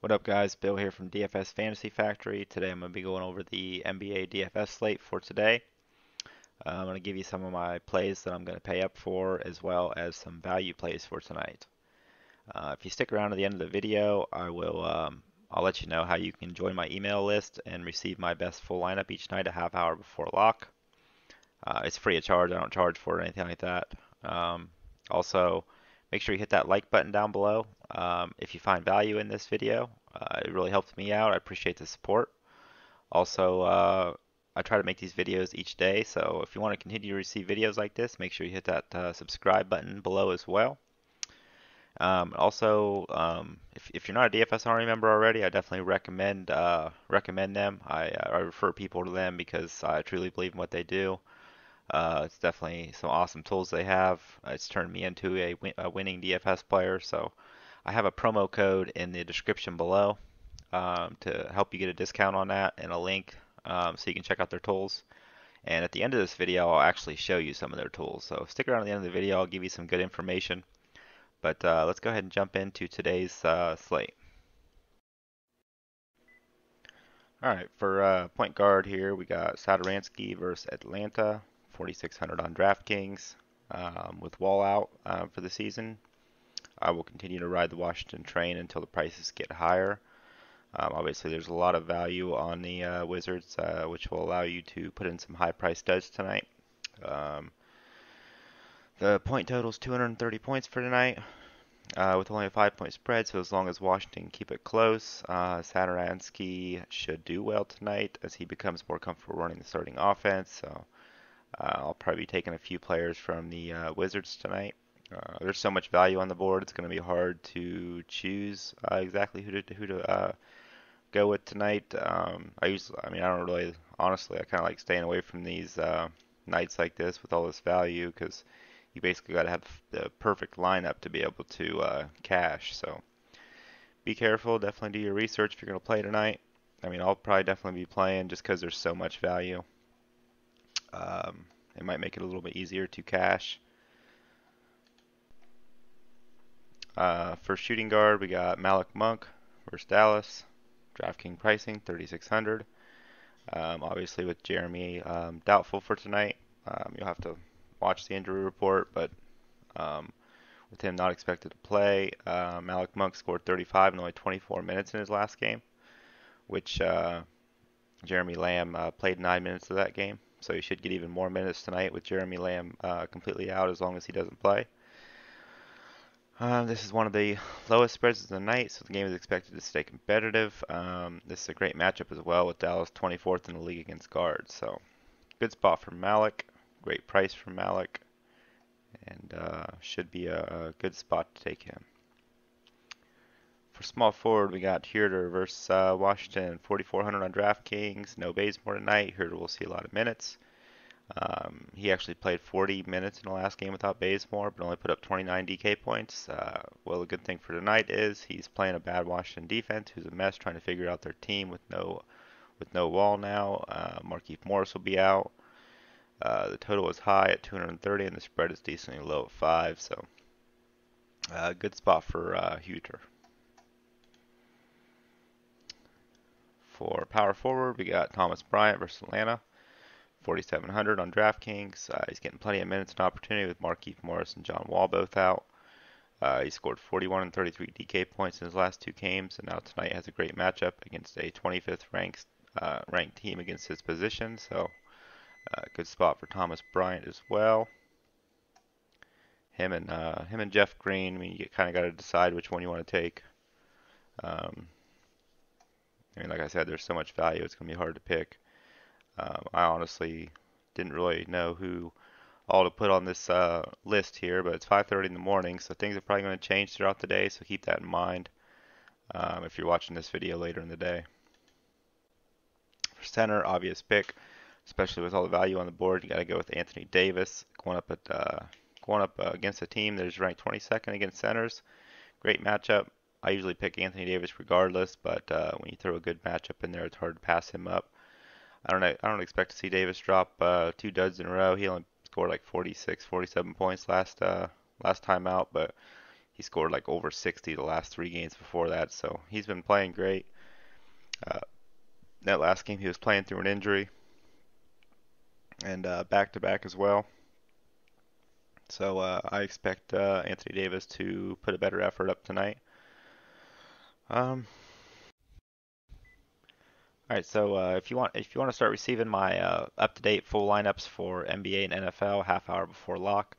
What up, guys? Bill here from DFS Fantasy Factory. Today I'm going to be going over the NBA DFS slate for today. I'm going to give you some of my plays that I'm going to pay up for, as well as some value plays for tonight. If you stick around to the end of the video, I'll let you know how you can join my email list and receive my best full lineup each night a half hour before lock. It's free of charge. I don't charge for it or anything like that. Also, make sure you hit that like button down below if you find value in this video. It really helps me out. I appreciate the support. Also, I try to make these videos each day, so if you want to continue to receive videos like this, make sure you hit that subscribe button below as well. If you're not a DFSArmy member already, I definitely recommend them. I refer people to them because I truly believe in what they do. It's definitely some awesome tools they have. It's turned me into a winning DFS player. So I have a promo code in the description below to help you get a discount on that and a link so you can check out their tools. And at the end of this video, I'll actually show you some of their tools. So stick around at the end of the video. I'll give you some good information. But let's go ahead and jump into today's slate. All right, for point guard here, we got Satoransky versus Atlanta, 4,600 on DraftKings with Wall out for the season. I will continue to ride the Washington train until the prices get higher. Obviously, there's a lot of value on the Wizards, which will allow you to put in some high-priced studs tonight. Um, the point total is 230 points for tonight, with only a 5-point spread. So as long as Washington keep it close, Satoransky should do well tonight as he becomes more comfortable running the starting offense. So I'll probably be taking a few players from the Wizards tonight. There's so much value on the board; it's going to be hard to choose exactly who to go with tonight. I don't really, honestly, I kind of like staying away from these nights like this with all this value because you basically got to have the perfect lineup to be able to cash. So be careful. Definitely do your research if you're going to play tonight. I'll probably definitely be playing just because there's so much value. It might make it a little bit easier to cash. For shooting guard, we got Malik Monk versus Dallas. DraftKings pricing 3,600. Obviously, with Jeremy doubtful for tonight, you'll have to watch the injury report. But with him not expected to play, Malik Monk scored 35 in only 24 minutes in his last game, which Jeremy Lamb played 9 minutes of that game. So he should get even more minutes tonight with Jeremy Lamb completely out as long as he doesn't play. This is one of the lowest spreads of the night, so the game is expected to stay competitive. This is a great matchup as well with Dallas 24th in the league against guards. So good spot for Malik, great price for Malik, and should be a good spot to take him. For small forward, we got Herter versus Washington, 4,400 on DraftKings. No Bazemore tonight. Herter will see a lot of minutes. He actually played 40 minutes in the last game without Bazemore, but only put up 29 DK points. The good thing for tonight is he's playing a bad Washington defense, who's a mess, trying to figure out their team with no Wall now. Markieff Morris will be out. The total is high at 230, and the spread is decently low at 5. So, good spot for Huter. For power forward, we got Thomas Bryant versus Atlanta. 4,700 on DraftKings. He's getting plenty of minutes and opportunity with Markieff Morris and John Wall both out. He scored 41 and 33 DK points in his last two games, and now tonight has a great matchup against a 25th ranked team against his position. So, good spot for Thomas Bryant as well. Him and Jeff Green. You kind of got to decide which one you want to take. Like I said, there's so much value; it's gonna be hard to pick. I honestly didn't really know who all to put on this list here, but it's 5:30 in the morning, so things are probably going to change throughout the day, so keep that in mind if you're watching this video later in the day. For center, obvious pick, especially with all the value on the board, you got to go with Anthony Davis going up against a team that is ranked 22nd against centers. Great matchup. I usually pick Anthony Davis regardless, but when you throw a good matchup in there, it's hard to pass him up. I don't expect to see Davis drop 2 duds in a row. He only scored like 46, 47 points last time out, but He scored like over 60 the last 3 games before that, so he's been playing great. Uh, that last game he was playing through an injury and back to back as well. So I expect Anthony Davis to put a better effort up tonight. Um, all right, so if you want to start receiving my up-to-date full lineups for NBA and NFL half hour before lock,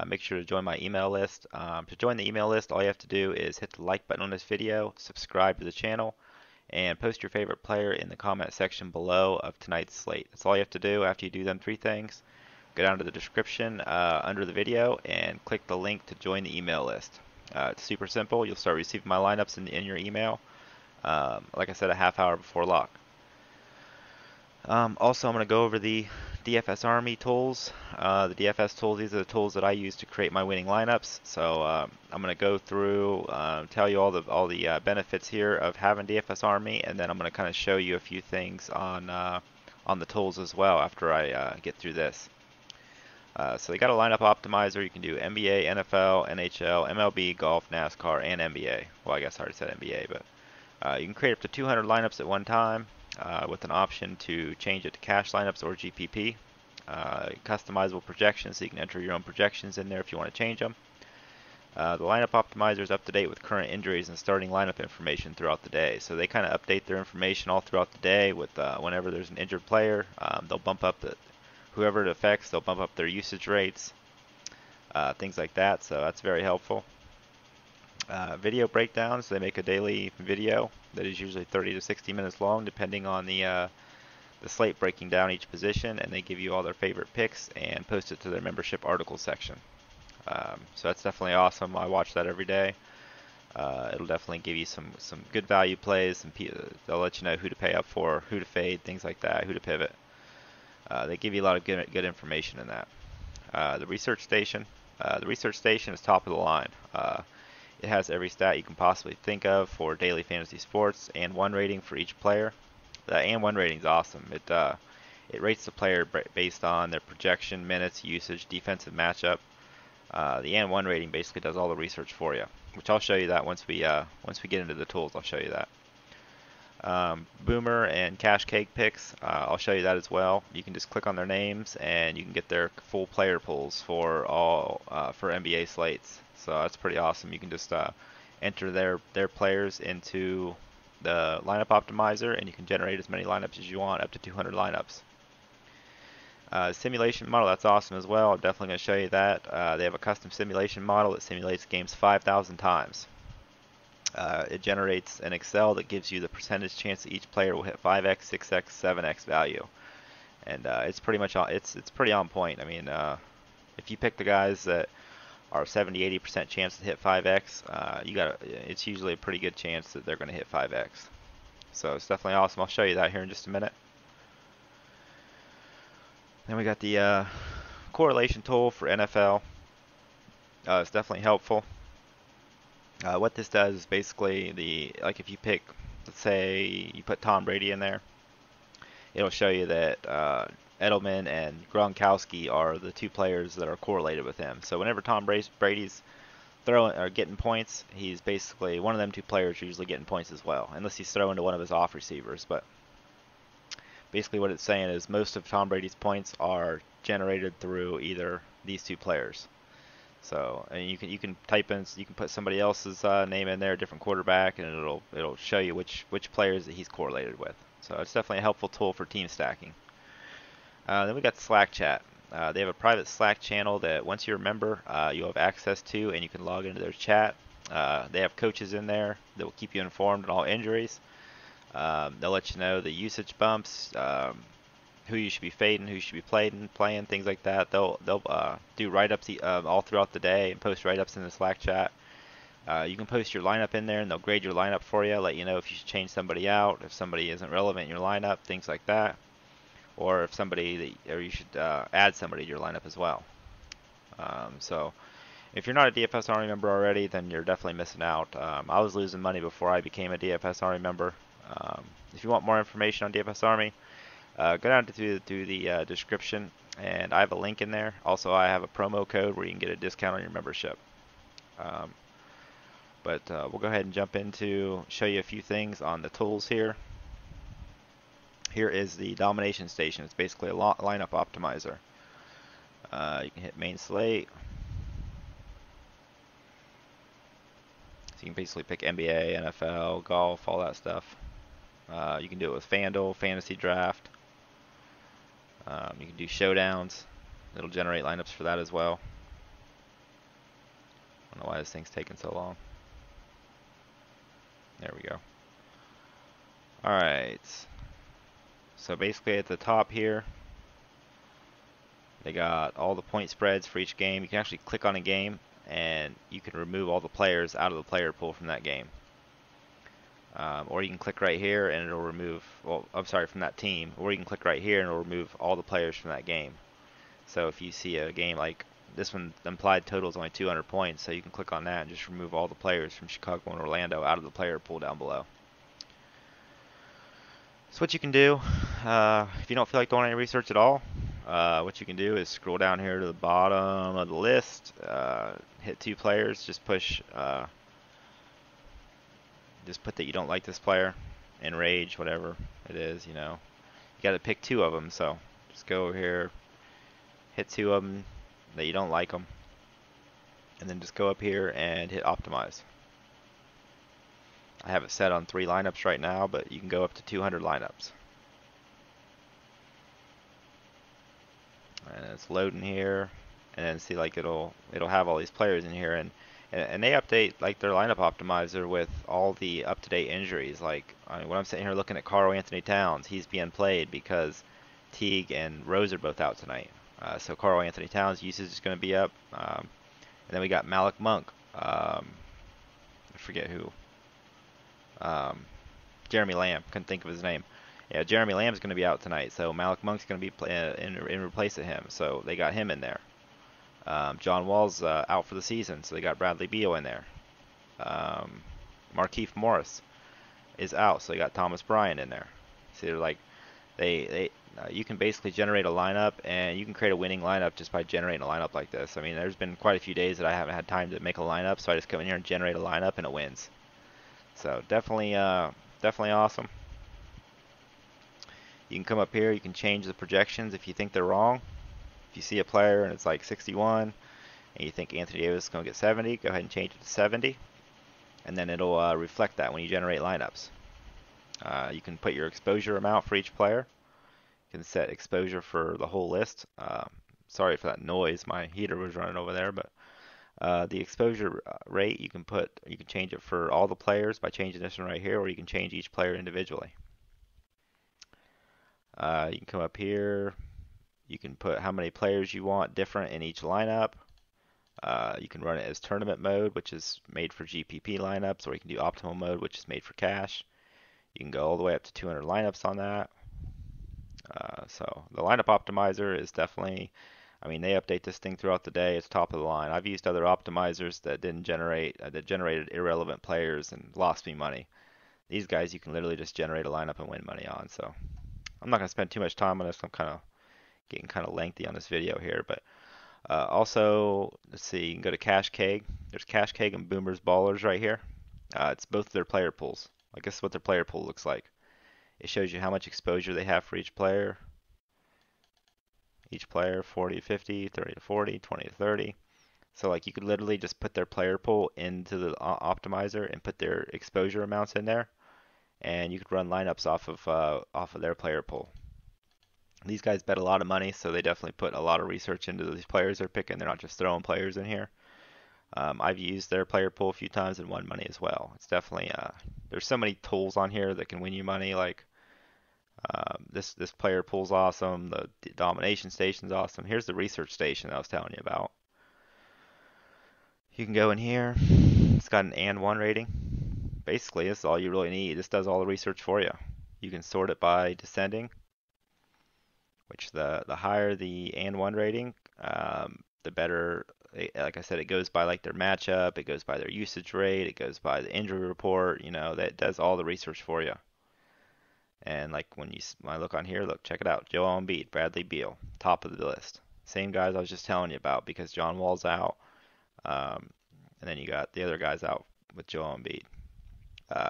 make sure to join my email list. To join the email list, all you have to do is hit the like button on this video, subscribe to the channel, and post your favorite player in the comment section below of tonight's slate. That's all you have to do after you do them 3 things. Go down to the description under the video and click the link to join the email list. It's super simple. You'll start receiving my lineups in your email, like I said, a half hour before lock. Also, I'm going to go over the DFSArmy tools. The DFS tools, these are the tools that I use to create my winning lineups. So I'm going to go through, tell you all the benefits here of having DFSArmy, and then I'm going to kind of show you a few things on the tools as well after I get through this. So you got a lineup optimizer. You can do NBA, NFL, NHL, MLB, golf, NASCAR, and NBA. Well, I guess I already said NBA, but you can create up to 200 lineups at one time with an option to change it to cash lineups or GPP. Customizable projections, so you can enter your own projections in there if you want to change them. The lineup optimizer is up to date with current injuries and starting lineup information throughout the day. So they kind of update their information all throughout the day with whenever there's an injured player, they'll bump up whoever it affects, they'll bump up their usage rates, things like that. So that's very helpful. Video breakdowns, they make a daily video that is usually 30 to 60 minutes long, depending on the slate, breaking down each position, and they give you all their favorite picks and post it to their membership article section. So that's definitely awesome. I watch that every day. It'll definitely give you some good value plays, and they'll let you know who to pay up for, who to fade, things like that, who to pivot. They give you a lot of good information in that. The research station. The research station is top of the line. It has every stat you can possibly think of for daily fantasy sports and one rating for each player. The and one rating is awesome. It rates the player based on their projection, minutes, usage, defensive matchup. The and one rating basically does all the research for you, which I'll show you that once we get into the tools. I'll show you that. Boomer and Cash Cake picks, I'll show you that as well. You can just click on their names and you can get their full player pools for all for NBA slates. So that's pretty awesome. You can just enter their players into the lineup optimizer, and you can generate as many lineups as you want, up to 200 lineups. Simulation model, that's awesome as well. I'm definitely going to show you that. They have a custom simulation model that simulates games 5,000 times. It generates an Excel that gives you the percentage chance that each player will hit 5x, 6x, 7x value, and it's pretty much it's pretty on point. I mean, if you pick the guys that are 70-80% chance to hit 5x, it's usually a pretty good chance that they're going to hit 5x. So it's definitely awesome. I'll show you that here in just a minute. Then we got the correlation tool for NFL. It's definitely helpful. What this does is basically like if you pick, let's say you put Tom Brady in there, it'll show you that Edelman and Gronkowski are the two players that are correlated with him. So whenever Tom Brady's throwing or getting points, he's basically one of them two players are usually getting points as well, unless he's throwing to one of his off receivers. But basically what it's saying is most of Tom Brady's points are generated through either these two players. So, and you can type in, you can put somebody else's name in there, a different quarterback, and it'll show you which players that he's correlated with. So it's definitely a helpful tool for team stacking. Then we got Slack chat. They have a private Slack channel that once you're a member, you'll have access to, and you can log into their chat. They have coaches in there that will keep you informed on all injuries. They'll let you know the usage bumps, who you should be fading, who you should be playing, things like that. They'll do write-ups all throughout the day and post write-ups in the Slack chat. You can post your lineup in there, and they'll grade your lineup for you, let you know if you should change somebody out, if somebody isn't relevant in your lineup, things like that, or if you should add somebody to your lineup as well. So if you're not a DFSArmy member already, then you're definitely missing out. I was losing money before I became a DFSArmy member. If you want more information on DFSArmy, go down to the description, and I have a link in there. Also, I have a promo code where you can get a discount on your membership. But we'll go ahead and jump into show you a few things on the tools here. Here is the domination station. It's basically a lineup optimizer. You can hit main slate. So you can basically pick NBA, NFL, golf, all that stuff. You can do it with FanDuel, Fantasy Draft. You can do showdowns. It'll generate lineups for that as well. I don't know why this thing's taking so long. There we go. Alright. So basically at the top here, they got all the point spreads for each game. You can actually click on a game and you can remove all the players out of the player pool from that game. Or you can click right here and it'll remove, well, I'm sorry, from that team. Or you can click right here and it'll remove all the players from that game. So if you see a game like this one, the implied total is only 200 points, so you can click on that and just remove all the players from Chicago and Orlando out of the player pool down below. So what you can do, if you don't feel like doing any research at all, what you can do is scroll down here to the bottom of the list, hit 2 players, just push, just put that you don't like this player, enrage, whatever it is, you know. You got to pick 2 of them, so just go over here, hit 2 of them that you don't like them, and then just go up here and hit optimize. I have it set on 3 lineups right now, but you can go up to 200 lineups. And it's loading here, and then see, like, it'll have all these players in here, and they update like their lineup optimizer with all the up-to-date injuries. Like, I mean, when I'm sitting here looking at Karl Anthony Towns, he's being played because Teague and Rose are both out tonight. So Karl Anthony Towns usage is going to be up, and then we got Malik Monk. I forget who. Jeremy Lamb, couldn't think of his name. Yeah, Jeremy Lamb's going to be out tonight, so Malik Monk's going to be in replace of him, so they got him in there. John Wall's out for the season, so they got Bradley Beal in there. Markieff Morris is out, so they got Thomas Bryant in there. See, they're like, you can basically generate a lineup, and you can create a winning lineup just by generating a lineup like this. I mean, there's been quite a few days that I haven't had time to make a lineup, so I just come in here and generate a lineup, and it wins. So definitely awesome. You can come up here, you can change the projections if you think they're wrong. If you see a player and it's like 61 and you think Anthony Davis is going to get 70, go ahead and change it to 70, and then it'll reflect that when you generate lineups. You can put your exposure amount for each player. You can set exposure for the whole list. Sorry for that noise, my heater was running over there, but the exposure rate you can change it for all the players by changing this one right here, or you can change each player individually. You can come up here. You can put how many players you want different in each lineup. You can run it as tournament mode, which is made for GPP lineups, or you can do optimal mode, which is made for cash. You can go all the way up to 200 lineups on that. So the lineup optimizer is definitely, I mean, they update this thing throughout the day. It's top of the line. I've used other optimizers that didn't generate, that generated irrelevant players and lost me money. These guys, you can literally just generate a lineup and win money on. So I'm not going to spend too much time on this. I'm getting kind of lengthy on this video here, but also, let's see, you can go to Cash Keg. There's Cash Keg and Boomers Ballers right here. It's both their player pools. I guess what their player pool looks like. It shows you how much exposure they have for each player. Each player, 40 to 50, 30 to 40, 20 to 30. So like you could literally just put their player pool into the optimizer and put their exposure amounts in there, and you could run lineups off of their player pool. These guys bet a lot of money, so they definitely put a lot of research into these players they're picking. They're not just throwing players in here. I've used their player pool a few times and won money as well. It's definitely there's so many tools on here that can win you money. Like this player pool's awesome. The domination station's awesome. Here's the research station I was telling you about. You can go in here. It's got an and 1 rating. Basically, this is all you really need. This does all the research for you. You can sort it by descending, which the higher the and 1 rating, the better. Like I said, it goes by like their matchup, it goes by their usage rate, it goes by the injury report. You know, that does all the research for you. And like when I look on here, look, check it out. Joel Embiid, Bradley Beal, top of the list. Same guys I was just telling you about because John Wall's out, and then you got the other guys out with Joel Embiid.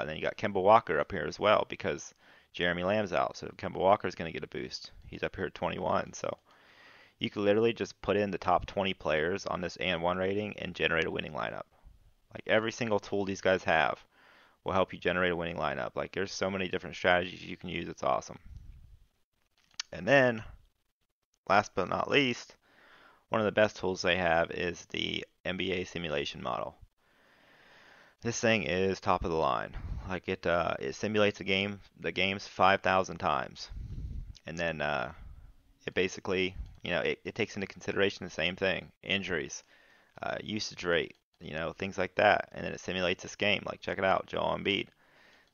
Then you got Kemba Walker up here as well because Jeremy Lamb's out, so Kemba Walker is going to get a boost. He's up here at 21, so you could literally just put in the top 20 players on this and one rating and generate a winning lineup. Like every single tool these guys have will help you generate a winning lineup. Like there's so many different strategies you can use. It's awesome. And then, last but not least, one of the best tools they have is the NBA simulation model. This thing is top of the line. Like it simulates the games 5,000 times, and then it basically, it takes into consideration the same thing: injuries, usage rate, things like that, and then it simulates this game. Like check it out, Joel Embiid,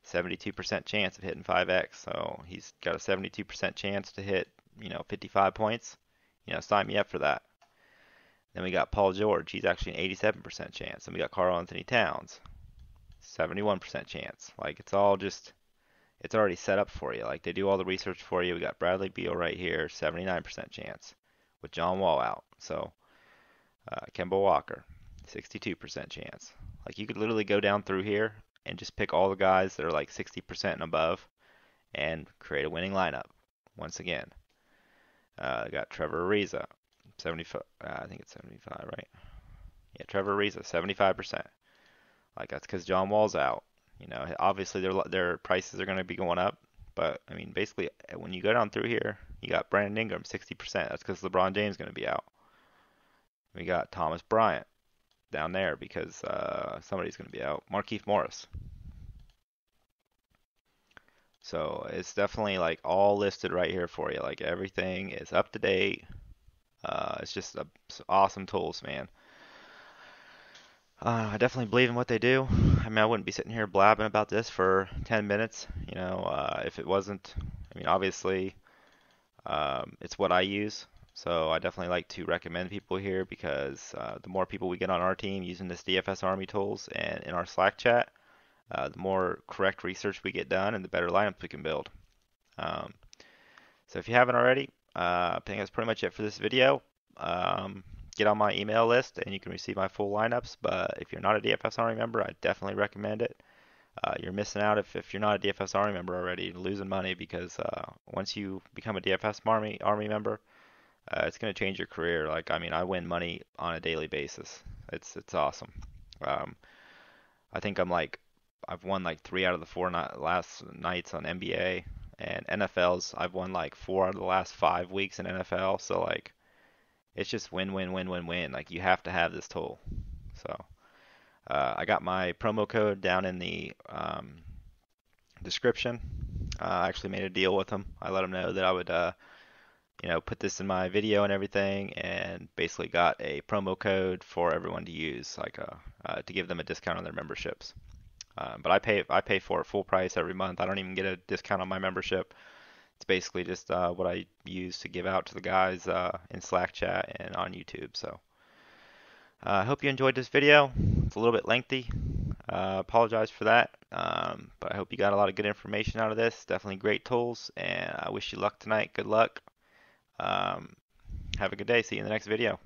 72% chance of hitting 5x, so he's got a 72% chance to hit, 55 points. Sign me up for that. Then we got Paul George, he's actually an 87% chance, and we got Karl Anthony Towns, 71% chance. Like it's already set up for you. Like they do all the research for you. We got Bradley Beal right here, 79% chance with John Wall out. So Kemba Walker, 62% chance. Like you could literally go down through here and just pick all the guys that are like 60% and above and create a winning lineup. Once again, got Trevor Ariza, 75. I think it's 75, right? Yeah, Trevor Ariza, 75%. Like that's because John Wall's out. Obviously their prices are going to be going up, but I mean basically when you go down through here, you got Brandon Ingram 60%. That's because LeBron James is going to be out. We got Thomas Bryant down there because somebody's going to be out. Markieff Morris. So it's definitely like all listed right here for you. Like everything is up to date. It's just awesome tools, man. I definitely believe in what they do. I mean, I wouldn't be sitting here blabbing about this for 10 minutes, if it wasn't. I mean, obviously, it's what I use. So I definitely like to recommend people here because the more people we get on our team using this DFSArmy tools and in our Slack chat, the more correct research we get done and the better lineups we can build. So if you haven't already, I think that's pretty much it for this video. Get on my email list and you can receive my full lineups. But if you're not a DFSArmy member, I definitely recommend it. You're missing out if you're not a DFSArmy member already, you're losing money because once you become a DFSArmy member, it's going to change your career. Like, I mean, I win money on a daily basis. It's awesome. I think I've won like 3 out of the 4 last nights on NBA and NFL's. I've won like 4 out of the last 5 weeks in NFL. So like, it's just win, win, win, win, win. Like you have to have this tool. So I got my promo code down in the description. I actually made a deal with them. I let them know that I would, put this in my video and everything, and basically got a promo code for everyone to use, like to give them a discount on their memberships. But I pay for it full price every month. I don't even get a discount on my membership. It's basically just what I use to give out to the guys in Slack chat and on YouTube. So I hope you enjoyed this video. It's a little bit lengthy. Apologize for that. But I hope you got a lot of good information out of this. Definitely great tools. And I wish you luck tonight. Good luck. Have a good day. See you in the next video.